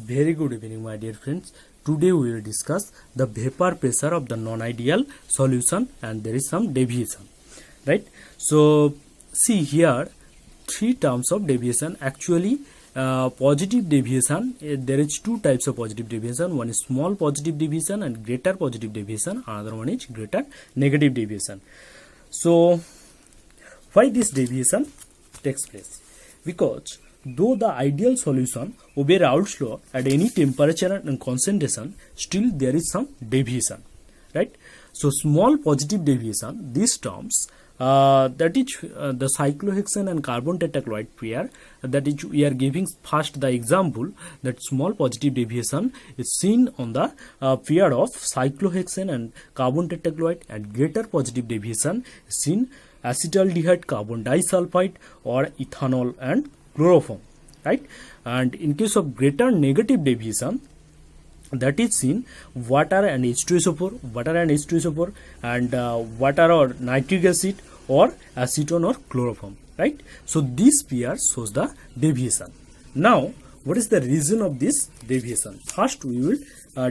Very good evening, my dear friends. Today we will discuss the vapor pressure of the non-ideal solution, and there is some deviation, right? So see here, three terms of deviation. Actually, positive deviation, there is two types of positive deviation. One is small positive deviation and greater positive deviation. Another one is greater negative deviation. So why this deviation takes place? Because though the ideal solution obey Raoult's law at any temperature and concentration, still there is some deviation, right? So small positive deviation, these terms, that is the cyclohexane and carbon tetrachloride pair, that is we are giving first the example that small positive deviation is seen on the pair of cyclohexane and carbon tetrachloride, and greater positive deviation is seen acetaldehyde carbon disulfide or ethanol and chloroform, right? And in case of greater negative deviation, that is seen water and H2SO4, and water or nitric acid or acetone or chloroform, right? So this pair shows the deviation. Now what is the reason of this deviation? First we will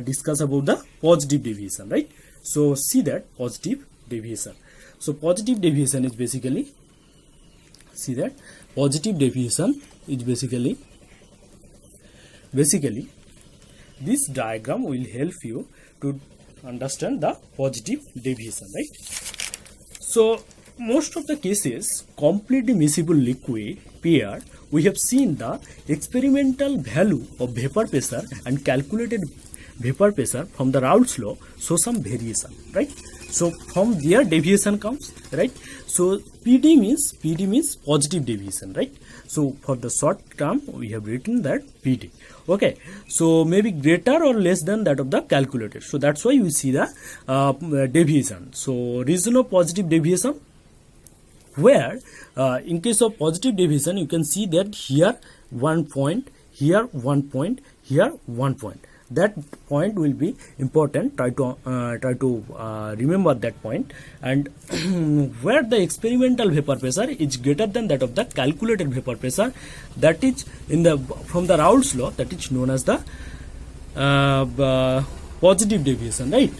discuss about the positive deviation, right? So see that positive deviation. So positive deviation is basically, see that positive deviation is basically this diagram will help you to understand the positive deviation, right? So most of the cases, completely miscible liquid pair, we have seen the experimental value of vapor pressure and calculated vapor pressure from the Raoult's law show some variation, right? So from there deviation comes, right? So PD means positive deviation, right? So for the short term we have written that PD. Okay, so maybe greater or less than that of the calculated. So that's why we see the deviation. So reason of positive deviation, where in case of positive deviation you can see that here 1 point, here 1 point, here 1 point. That point will be important. Try to remember that point. And where the experimental vapor pressure is greater than that of the calculated vapor pressure, that is in the from the Raoult's law, that is known as the positive deviation, right?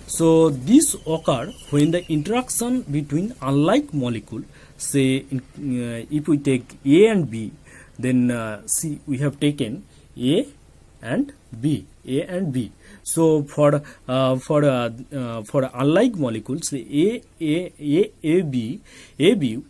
So this occur when the interaction between unlike molecule, say if we take A and B, then see we have taken A and B. So for unlike molecules, the AB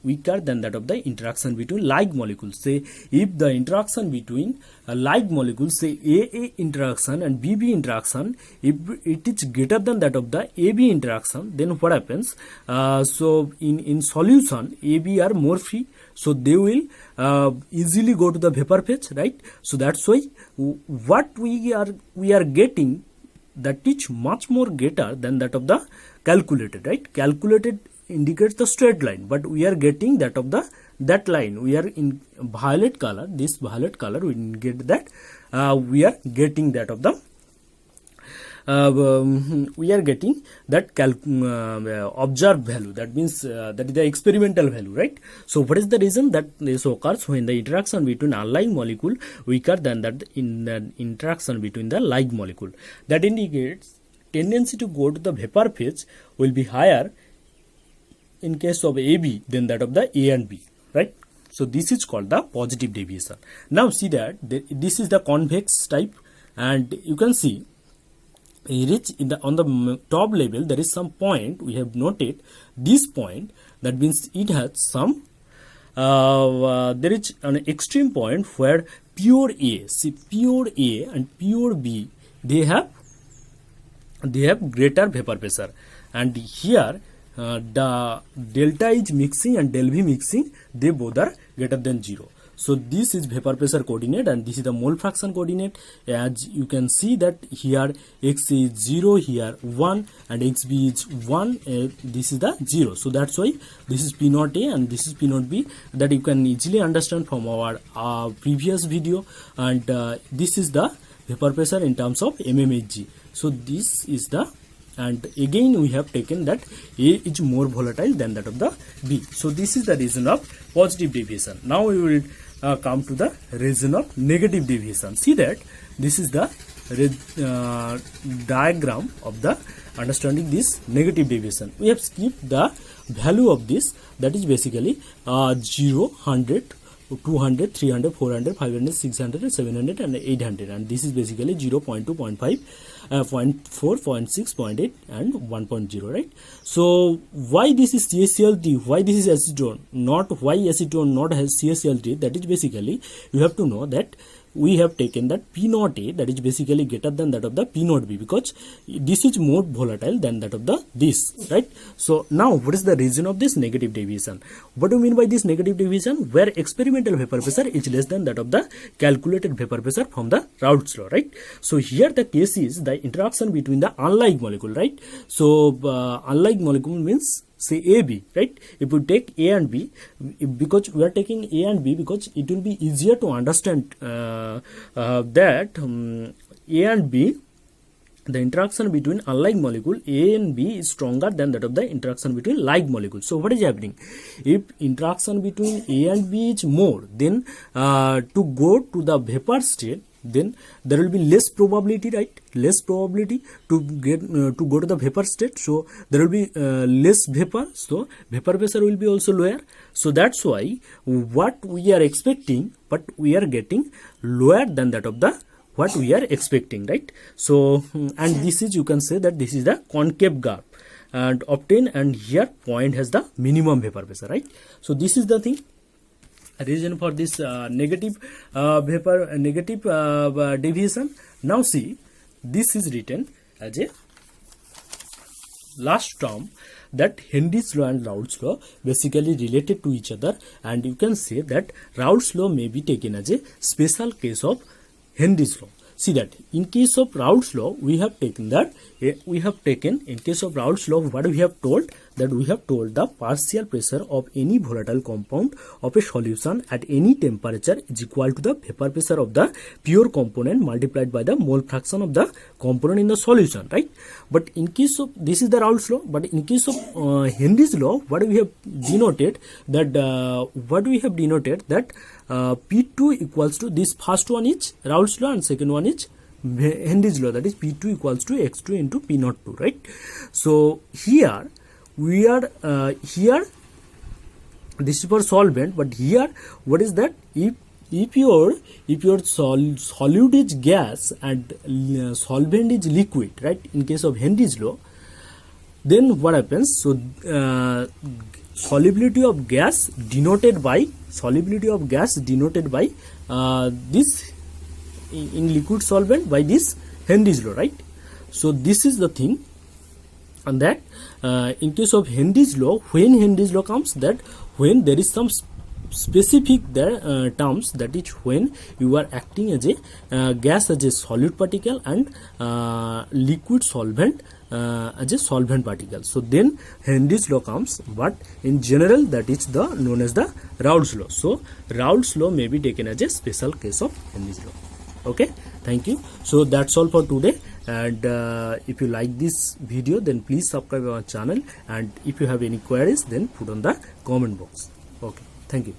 weaker than that of the interaction between like molecules. Say if the interaction between like molecules, say AA interaction and BB interaction, if it is greater than that of the AB interaction, then what happens? So in solution, AB are more free, so they will easily go to the vapor phase, right? So that's why what we are getting, that is much more greater than that of the calculated, right? Calculated indicates the straight line, but we are getting that of the that line. We are in violet color. This violet color we get that we are getting that of the we are getting that observed value. That means that is the experimental value, right? So what is the reason that this occurs? When the interaction between unlike molecule weaker than that in the interaction between the like molecule. That indicates tendency to go to the vapor phase will be higher in case of AB than that of the A and B, right? So this is called the positive deviation. Now see that this is the convex type, and you can see on the top level there is some point we have noted. This point, that means it has some there is an extreme point where pure A, see pure A and pure B, they have greater vapor pressure, and here the delta is mixing and del V mixing, they both are greater than 0. So this is vapor pressure coordinate and this is the mole fraction coordinate. As you can see that here X is 0, here 1, and XB is 1, this is the 0. So that's why this is P naught A and this is P naught B, that you can easily understand from our previous video. And this is the vapor pressure in terms of mmHg. So this is the, and again we have taken that A is more volatile than that of the B. So this is the reason of positive deviation. Now we will come to the region of negative deviation. See that this is the diagram of the understanding this negative deviation. We have skipped the value of this, that is basically 0, 100, 200, 300, 400, 500, 600, 700 and 800, and this is basically 0, 0.2, 0.5, 0.4, 0.6, 0.8 and 1.0, right? So why this is CaCl3, why this is acetone, not why acetone not has CaCl3, that is basically you have to know that we have taken that P naught A, that is basically greater than that of the P naught B, because this is more volatile than that of the this, right? So now what is the reason of this negative deviation? What do you mean by this negative deviation? Where experimental vapor pressure is less than that of the calculated vapor pressure from the Raoult's law, right? So here the case is the interaction between the unlike molecule, right? So unlike molecule means say AB, right? If we take A and B, because we are taking A and B because it will be easier to understand that A and B, the interaction between unlike molecule A and B is stronger than that of the interaction between like molecules. So what is happening? If interaction between A and B is more, then to go to the vapor state, then there will be less probability, right? Less probability to get to go to the vapor state. So there will be less vapor, so vapor pressure will be also lower. So that's why what we are expecting, but we are getting lower than that of the what we are expecting, right? So and this is, you can say that this is the concave gap and obtain, and here point has the minimum vapor pressure, right? So this is the thing, reason for this negative deviation. Now see, this is written as a last term, that Henry's law and Raoult's law basically related to each other, and you can say that Raoult's law may be taken as a special case of Henry's law. See that in case of Raoult's law, we have taken that in case of Raoult's law, what we have told, that we have told the partial pressure of any volatile compound of a solution at any temperature is equal to the vapor pressure of the pure component multiplied by the mole fraction of the component in the solution, right? But in case of, this is the Raoult's law, but in case of Henry's law, what we have denoted that P2 equals to, this first one is Raoult's law and second one is Henry's law, that is P2 equals to X2 into P naught 2, right? So here we are this is for solvent, but here what is that, if your solute is gas and solvent is liquid, right, in case of Henry's law, then what happens? So solubility of gas denoted by this in liquid solvent by this Henry's law, right? So this is the thing, and that in case of Henry's law, when Henry's law comes, that when there is some specific terms, that is when you are acting as a gas as a solute particle and liquid solvent as a solvent particle, so then Henry's law comes. But in general, that is the known as the Raoult's law. So Raoult's law may be taken as a special case of Henry's law. Okay, thank you. So that's all for today, and if you like this video, then please subscribe our channel, and if you have any queries, then put on the comment box. Okay, thank you.